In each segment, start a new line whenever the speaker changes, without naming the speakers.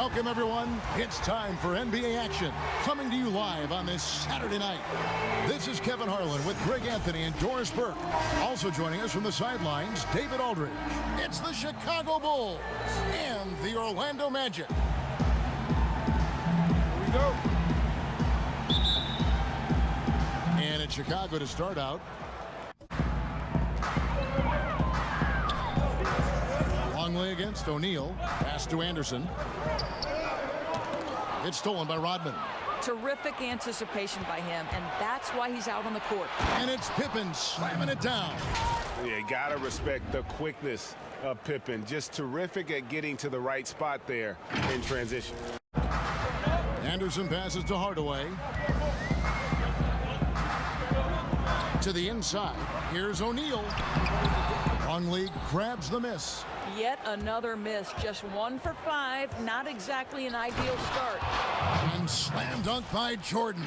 Welcome, everyone. It's time for NBA action, coming to you live on this Saturday night. This is Kevin Harlan with Greg Anthony and Doris Burke. Also joining us from the sidelines, David Aldridge. It's the Chicago Bulls and the Orlando Magic. Here we go. And it's Chicago to start out. Longley against O'Neal. Pass to Anderson. It's stolen by Rodman.
Terrific anticipation by him, and that's why he's out on the court.
And it's Pippen slamming it down.
Yeah, you gotta respect the quickness of Pippen. Just terrific at getting to the right spot there in transition.
Anderson passes to Hardaway. To the inside. Here's O'Neal. Longley grabs the miss.
Yet another miss. Just 1 for 5. Not exactly an ideal start.
And slam dunk by Jordan.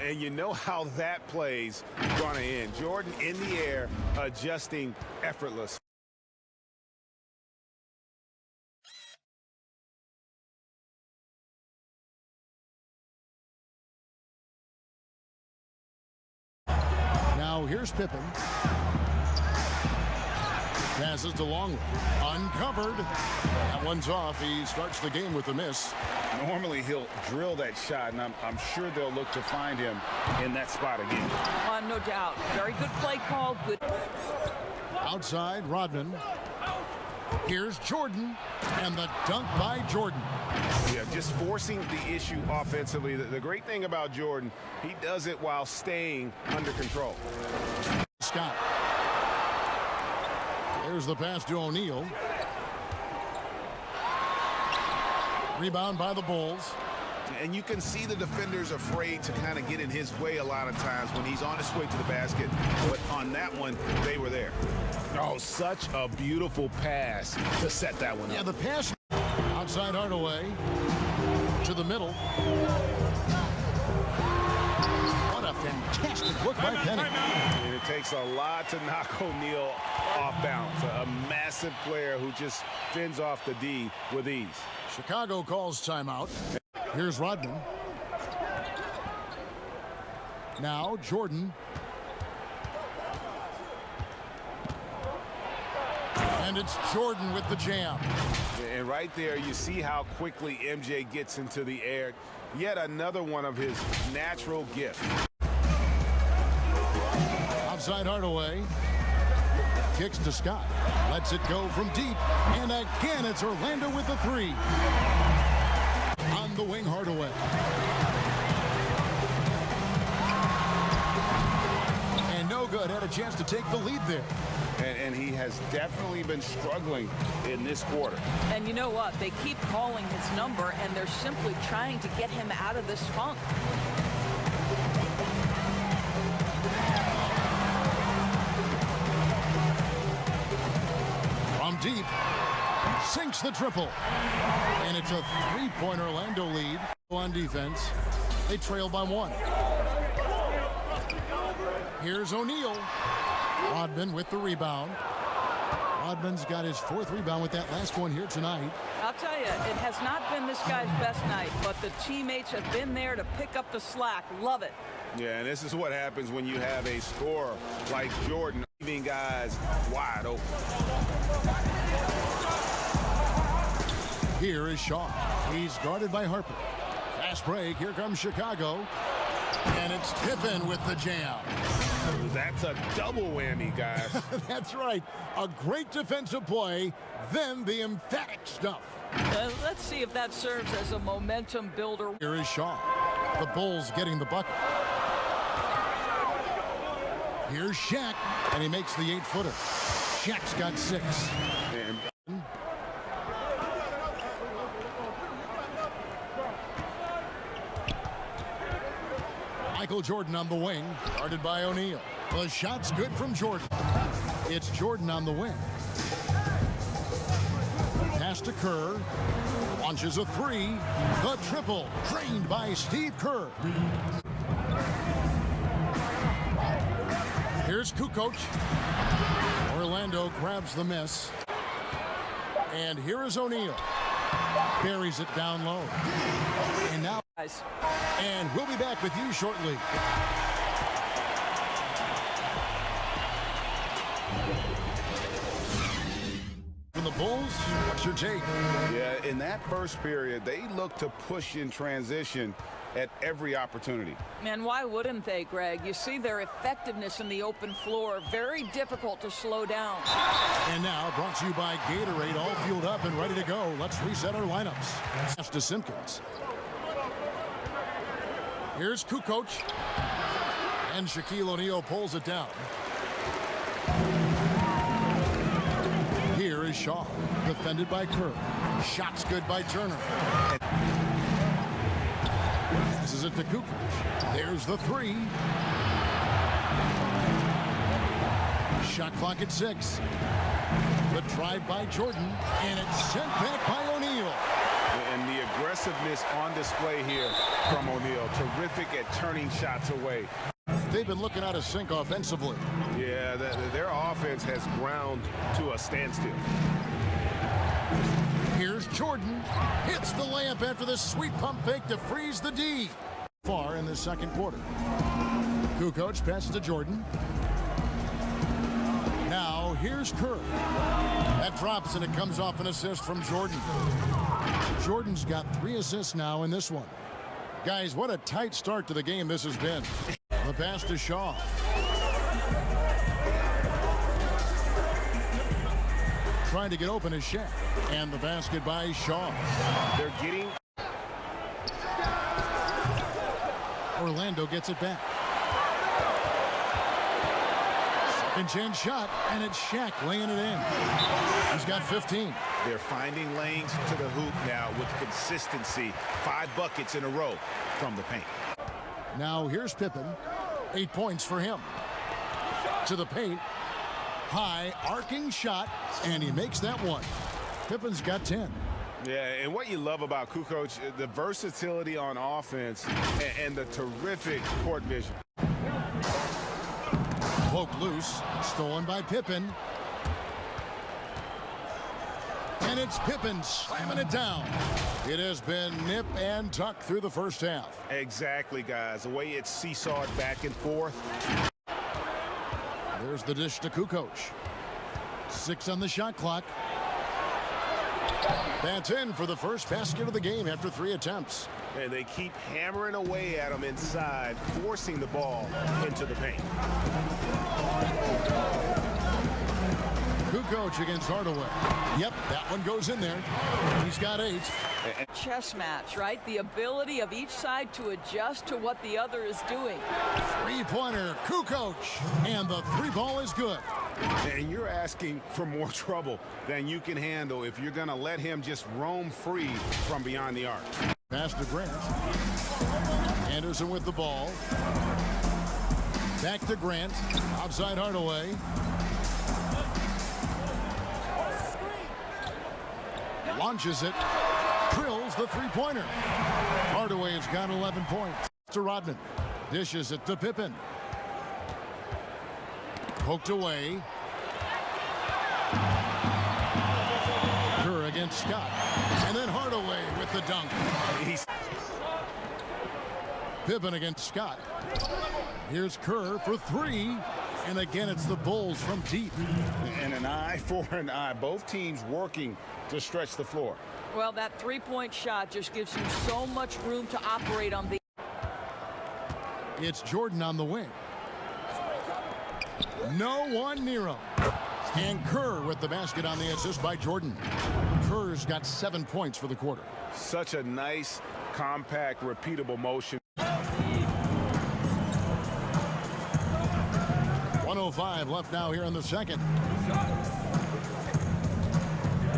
And you know how that play's gonna end. Jordan in the air, adjusting effortless.
Now here's Pippen. Passes to Longley. Uncovered. That one's off. He starts the game with a miss.
Normally he'll drill that shot, and I'm sure they'll look to find him in that spot again.
No doubt. Very good play call. Good.
Outside, Rodman. Here's Jordan. And the dunk by Jordan.
Yeah, just forcing the issue offensively. The great thing about Jordan, he does it while staying under control.
Scott. There's the pass to O'Neal. Rebound by the Bulls.
And you can see the defenders afraid to kind of get in his way a lot of times when he's on his way to the basket. But on that one, they were there. Oh, such a beautiful pass to set that one up.
Yeah, the pass outside Hardaway to the middle. What a fantastic look by Penny.
And it takes a lot to knock O'Neal off balance. A massive player who just fends off the D with ease.
Chicago calls timeout. Here's Rodman. Now Jordan. And it's Jordan with the jam.
And right there, you see how quickly MJ gets into the air. Yet another one of his natural gifts.
Outside Hardaway. Kicks to Scott. Lets it go from deep. And again, it's Orlando with the three. On the wing, Hardaway. And no good. Had a chance to take the lead there.
And he has definitely been struggling in this quarter.
And you know what? They keep calling his number, and they're simply trying to get him out of this funk.
From deep. Sinks the triple. And it's a three-point Orlando lead on defense. They trail by 1. Here's O'Neal. Rodman with the rebound. Rodman's got his 4th rebound with that last one here tonight.
I'll tell you, it has not been this guy's best night, but the teammates have been there to pick up the slack. Love it.
Yeah, and this is what happens when you have a scorer like Jordan, leaving guys wide open.
Here is Shaw. He's guarded by Harper. Fast break. Here comes Chicago. And it's Pippen with the jam.
That's a double whammy, guys.
That's right. A great defensive play, then the emphatic stuff.
Let's see if that serves as a momentum builder.
Here is Shaw. The Bulls getting the bucket. Here's Shaq, and he makes the 8-footer. Shaq's got 6.
And
Michael Jordan on the wing, guarded by O'Neal. The shot's good from Jordan. It's Jordan on the wing. Pass to Kerr. Launches a 3. The triple, drained by Steve Kerr. Here's Kukoc. Orlando grabs the miss. And here is O'Neal. Buries it down low. And now, and we'll be back with you shortly. From the Bulls, what's your take?
Yeah, in that first period, they looked to push in transition at every opportunity.
And why wouldn't they, Greg? You see their effectiveness in the open floor. Very difficult to slow down.
And now, brought to you by Gatorade, all fueled up and ready to go. Let's reset our lineups. Pass to Simpkins. Here's Kukoc. And Shaquille O'Neal pulls it down. Here is Shaw, defended by Kerr. Shots good by Turner. This is it to Kukoc. There's the three. Shot clock at 6. The drive by Jordan, and it's sent back by O'Neal.
And the aggressiveness on display here from O'Neal. Terrific at turning shots away.
They've been looking out of sync offensively.
Yeah, their offense has ground to a standstill.
Here's Jordan. Hits the layup after the sweet pump fake to freeze the D. Far in the second quarter. Kukoc passes to Jordan. Now here's Kerr. That drops and it comes off an assist from Jordan. Jordan's got 3 assists now in this one. Guys, what a tight start to the game this has been. The pass to Shaw. Trying to get open is Shaq. And the basket by Shaw.
They're getting...
Orlando gets it back. Second chance shot, and it's Shaq laying it in. He's got 15.
They're finding lanes to the hoop now with consistency. 5 buckets in a row from the paint.
Now here's Pippen. 8 points for him. To the paint. High arcing shot, and he makes that one. Pippen's got 10.
Yeah, and what you love about Kukoc, the versatility on offense and the terrific court vision.
Poked loose, stolen by Pippen. And it's Pippen slamming it down. It has been nip and tuck through the first half.
Exactly, guys. The way it's seesawed back and forth.
There's the dish to Kukoc. 6 on the shot clock. That's in for the first basket of the game after 3 attempts.
And they keep hammering away at him inside, forcing the ball into the paint.
Kukoc against Hardaway. Yep, that one goes in there. He's got 8.
Chess match, right? The ability of each side to adjust to what the other is doing.
3-pointer, Kukoc. And the 3 ball is good.
And you're asking for more trouble than you can handle if you're going to let him just roam free from beyond the arc.
Pass to Grant. Anderson with the ball. Back to Grant. Outside Hardaway. Launches it. Drills the 3-pointer. Hardaway has got 11 points. To Rodman. Dishes it to Pippen. Poked away. Kerr against Scott. And then Hardaway with the dunk. Pippen against Scott. Here's Kerr for 3. And again, it's the Bulls from deep.
And an eye for an eye. Both teams working to stretch the floor.
Well, that 3-point shot just gives you so much room to operate on the...
It's Jordan on the wing. No one near him. And Kerr with the basket on the assist by Jordan. Kerr's got 7 points for the quarter.
Such a nice, compact, repeatable motion.
1:05 left now here in the second.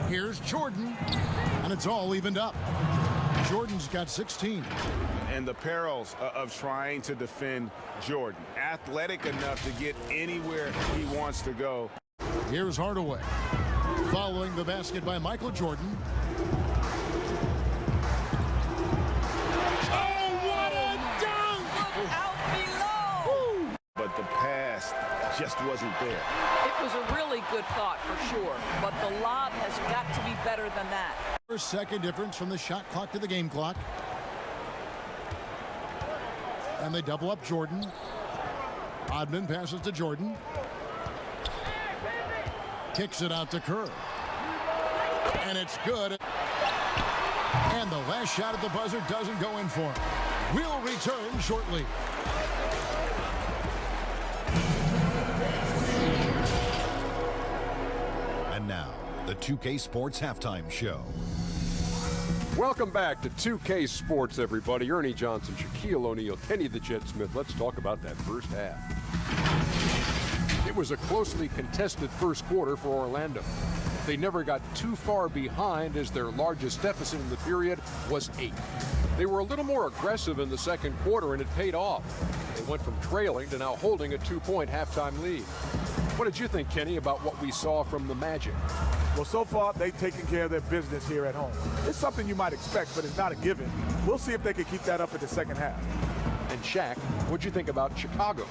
Here's Jordan, and it's all evened up. Jordan's got 16.
And the perils of trying to defend Jordan. Athletic enough to get anywhere he wants to go.
Here's Hardaway. Following the basket by Michael Jordan. Oh, what a dunk!
Look out below!
But the pass just wasn't there.
It was a really good thought for sure, but the lob has got to be better than that.
First second difference from the shot clock to the game clock. And they double up Jordan. Rodman passes to Jordan. Kicks it out to Kerr. And it's good. And the last shot at the buzzer doesn't go in for him. We'll return shortly.
And now, the 2K Sports Halftime Show.
Welcome back to 2K Sports, everybody. Ernie Johnson, Shaquille O'Neal, Kenny the Jet Smith. Let's talk about that first half. It was a closely contested first quarter for Orlando. They never got too far behind, as their largest deficit in the period was 8. They were a little more aggressive in the second quarter, and it paid off. They went from trailing to now holding a 2-point halftime lead. What did you think, Kenny, about what we saw from the Magic?
Well, so far, they've taken care of their business here at home. It's something you might expect, but it's not a given. We'll see if they can keep that up in the second half.
And Shaq, what'd you think about Chicago?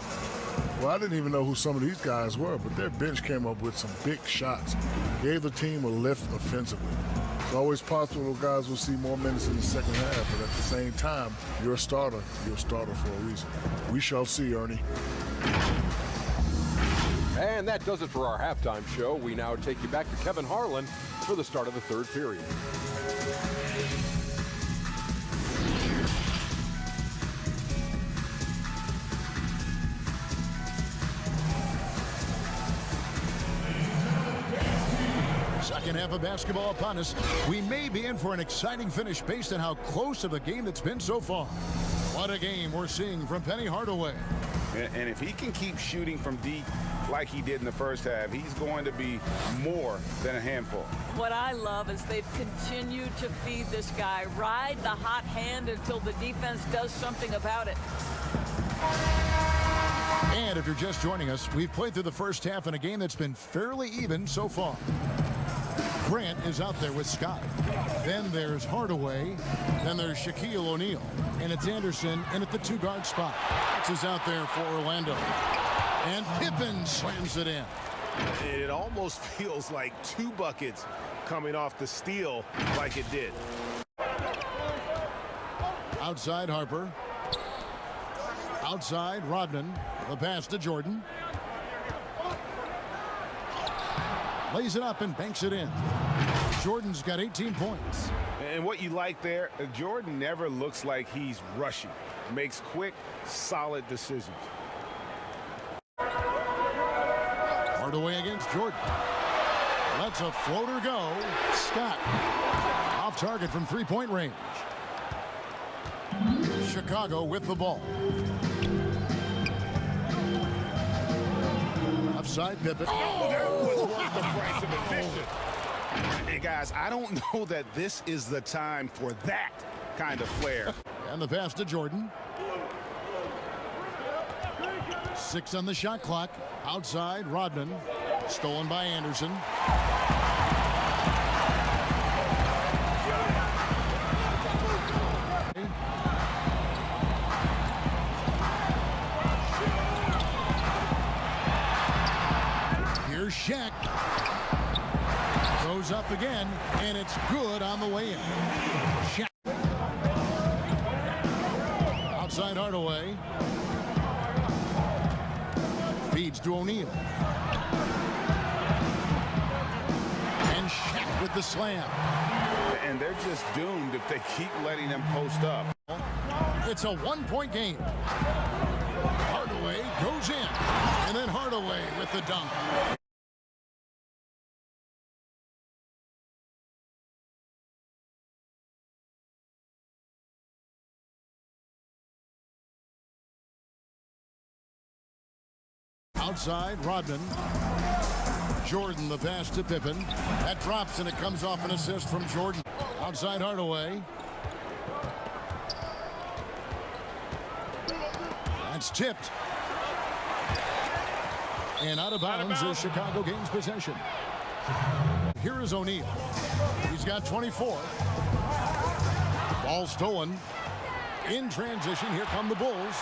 Well, I didn't even know who some of these guys were, but their bench came up with some big shots. Gave the team a lift offensively. It's always possible those guys will see more minutes in the second half, but at the same time, you're a starter for a reason. We shall see, Ernie.
And that does it for our halftime show. We now take you back to Kevin Harlan for the start of the third period.
Second half of basketball upon us. We may be in for an exciting finish based on how close of a game it's been so far. What a game we're seeing from Penny Hardaway.
And if he can keep shooting from deep like he did in the first half, he's going to be more than a handful.
What I love is they've continued to feed this guy. Ride the hot hand until the defense does something about it.
And if you're just joining us, we've played through the first half in a game that's been fairly even so far. Grant is out there with Scott. Then there's Hardaway. Then there's Shaquille O'Neal. And it's Anderson in at the 2-guard spot. This is out there for Orlando. And Pippen slams it in.
It almost feels like 2 buckets coming off the steal like it did.
Outside Harper. Outside Rodman. The pass to Jordan. Lays it up and banks it in. Jordan's got 18 points.
And what you like there, Jordan never looks like he's rushing. Makes quick, solid decisions.
Hardaway against Jordan. Lets a floater go. Scott off target from 3-point range. Chicago with the ball. Offside Pippen.
Oh, that was worth the price of admission. And guys, I don't know that this is the time for that kind of flair.
And the pass to Jordan. 6 on the shot clock. Outside Rodman. Stolen by Anderson. Here's Shaq. Goes up again, and it's good on the way in. Shaq. Outside Hardaway. Feeds to O'Neal. And Shaq with the slam.
And they're just doomed if they keep letting him post up.
It's a 1-point game. Hardaway goes in. And then Hardaway with the dunk. Outside, Rodman. Jordan, the pass to Pippen. That drops, and it comes off an assist from Jordan. Outside, Hardaway. That's tipped. And out of bounds as Chicago gains possession. Here is O'Neal. He's got 24. Ball stolen. In transition, here come the Bulls.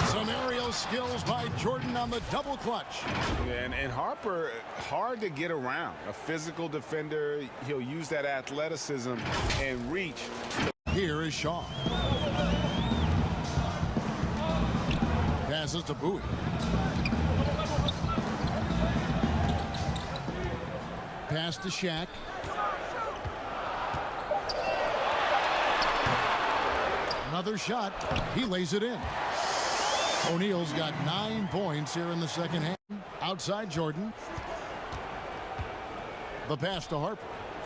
Some aerial skills by Jordan on the double clutch.
And Harper, hard to get around. A physical defender, he'll use that athleticism and reach.
Here is Shaw. Passes to Bowie. Pass to Shaq. Another shot. He lays it in. O'Neal's got 9 points here in the second half. Outside Jordan. The pass to Harper.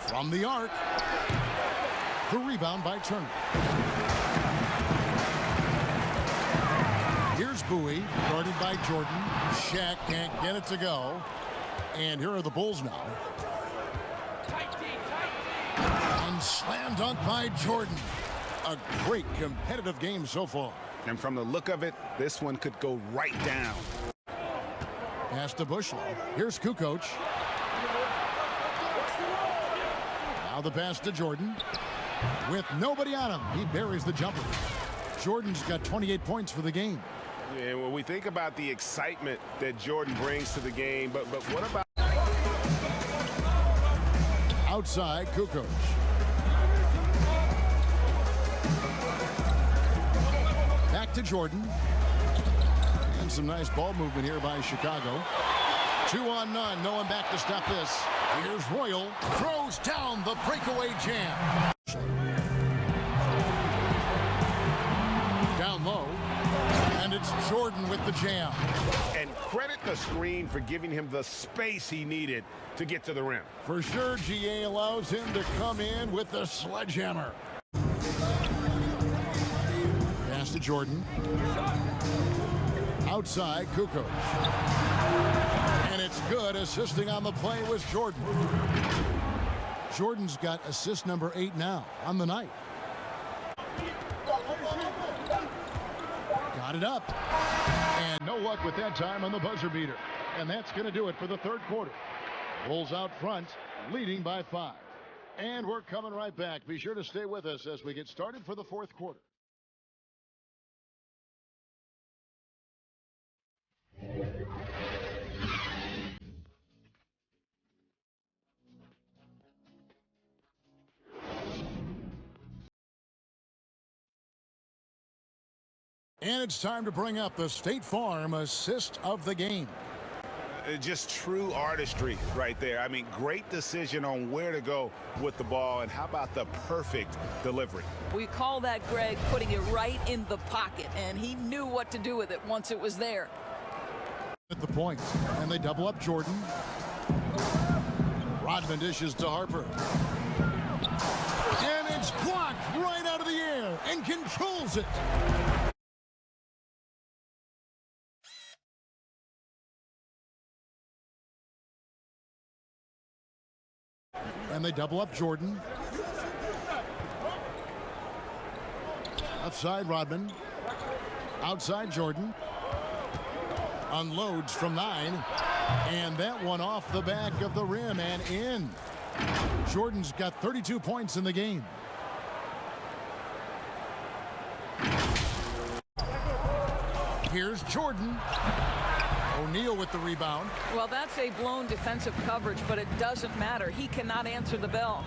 From the arc. The rebound by Turner. Here's Bowie, guarded by Jordan. Shaq can't get it to go. And here are the Bulls now. And slam dunk by Jordan. A great competitive game so far.
And from the look of it, this one could go right down.
Pass to Bushlow. Here's Kukoc. Now the pass to Jordan. With nobody on him, he buries the jumper. Jordan's got 28 points for the game.
Yeah, when we think about the excitement that Jordan brings to the game, but what about
outside Kukoc. Back to Jordan. And some nice ball movement here by Chicago. 2 on none. No one back to stop this. Here's Royal. Throws down the breakaway jam. Down low. And it's Jordan with the jam.
And credit the screen for giving him the space he needed to get to the rim.
For sure, GA allows him to come in with the sledgehammer. Pass to Jordan. Outside, Kukoc. And it's good. Assisting on the play was Jordan. Jordan's got assist number 8 now on the night. Got it up. And no luck with that time on the buzzer beater. And that's going to do it for the third quarter. Bulls out front, leading by 5. And we're coming right back. Be sure to stay with us as we get started for the fourth quarter. And it's time to bring up the State Farm assist of the game.
Just true artistry right there. I mean, great decision on where to go with the ball, and how about the perfect delivery?
We call that, Greg, putting it right in the pocket, and he knew what to do with it once it was there.
At the point, and they double up Jordan. Rodman dishes to Harper. And it's blocked right out of the air and controls it. And they double up Jordan. Outside Rodman. Outside Jordan. Unloads from 9. And that one off the back of the rim and in. Jordan's got 32 points in the game. Here's Jordan. O'Neal with the rebound.
Well, that's a blown defensive coverage, but it doesn't matter. He cannot answer the bell.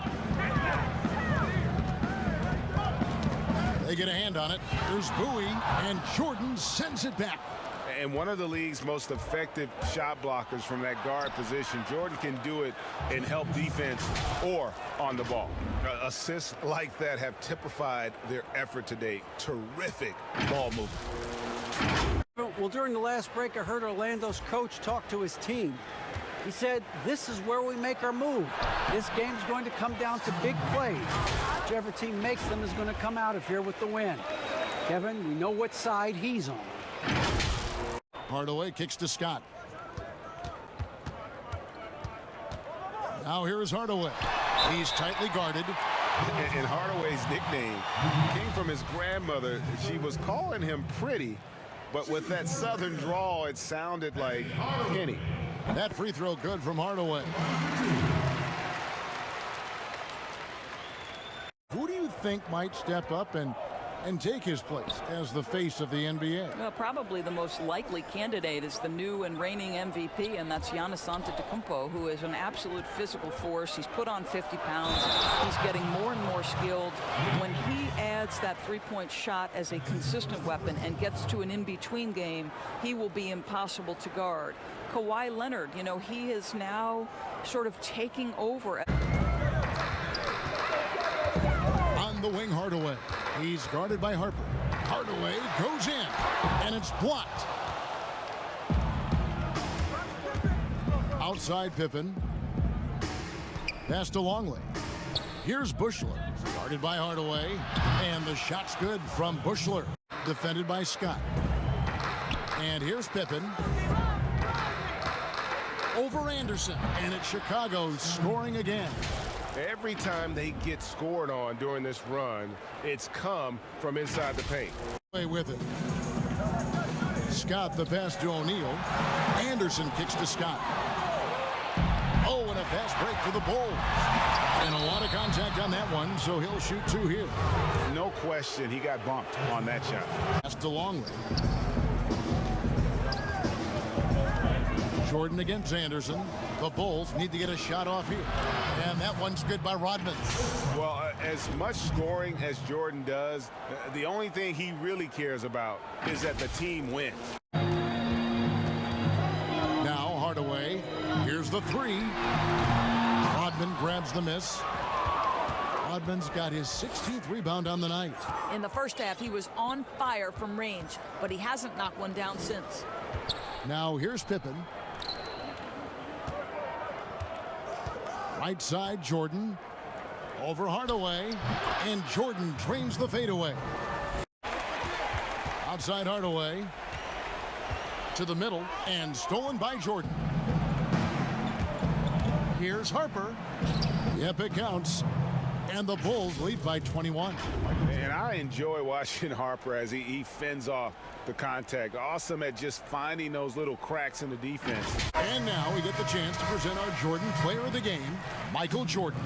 They get a hand on it. There's Bowie, and Jordan sends it back.
And one of the league's most effective shot blockers from that guard position. Jordan can do it in help defense or on the ball. Assists like that have typified their effort today. Terrific ball movement.
Well, during the last break, I heard Orlando's coach talk to his team. He said, this is where we make our move. This game's going to come down to big plays. Whichever team makes them is going to come out of here with the win. Kevin, we know what side he's on.
Hardaway kicks to Scott. Now here's Hardaway. He's tightly guarded.
And Hardaway's nickname came from his grandmother. She was calling him pretty, but with that southern drawl, it sounded like Penny.
That free throw good from Hardaway. Who do you think might step up and and take his place as the face of the NBA?
Well, probably the most likely candidate is the new and reigning MVP, and that's Giannis Antetokounmpo, who is an absolute physical force. He's put on 50 pounds. He's getting more and more skilled. When he adds that three-point shot as a consistent weapon and gets to an in-between game, he will be impossible to guard. Kawhi Leonard, you know, he is now sort of taking over.
On the wing, Hardaway. He's guarded by Harper. Hardaway goes in, and it's blocked. Outside Pippen. Pass to Longley. Here's Bushler, guarded by Hardaway, and the shot's good from Bushler, defended by Scott. And here's Pippen. Over Anderson, and it's Chicago scoring again.
Every time they get scored on during this run, it's come from inside the paint.
Play with it. Scott the pass to O'Neal. Anderson kicks to Scott. Oh, and a fast break for the Bulls. And a lot of contact on that one, so he'll shoot two here.
No question, he got bumped on that shot.
Pass to Longley. Jordan against Anderson. The Bulls need to get a shot off here. And that one's good by Rodman.
Well, as much scoring as Jordan does, the only thing he really cares about is that the team wins.
Now Hardaway. Here's the three. Rodman grabs the miss. Rodman's got his 16th rebound on the night.
In the first half, he was on fire from range, but he hasn't knocked one down since.
Now here's Pippen. Right side, Jordan. Over Hardaway. And Jordan drains the fadeaway. Outside Hardaway. To the middle. And stolen by Jordan. Here's Harper. Yep, it counts. And the Bulls lead by 21.
And I enjoy watching Harper as he fends off the contact. Awesome at just finding those little cracks in the defense.
And now we get the chance to present our Jordan Player of the Game, Michael Jordan.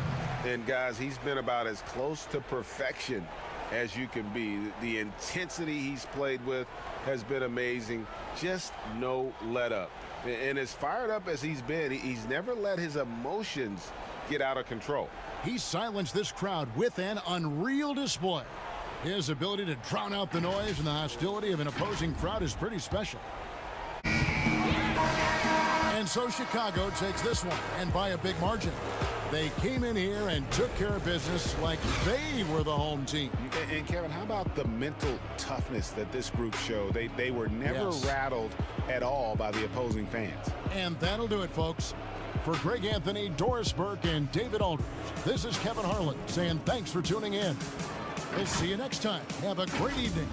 And guys, he's been about as close to perfection as you can be. The intensity he's played with has been amazing. Just no let up. And as fired up as he's been, he's never let his emotions get out of control.
He silenced this crowd with an unreal display. His ability to drown out the noise and the hostility of an opposing crowd is pretty special. And so Chicago takes this one, and by a big margin. They came in here and took care of business like they were the home team.
And Kevin, how about the mental toughness that this group showed? They were never rattled at all by the opposing fans.
And that'll do it, folks. For Greg Anthony, Doris Burke, and David Aldridge, this is Kevin Harlan saying thanks for tuning in. We'll see you next time. Have a great evening.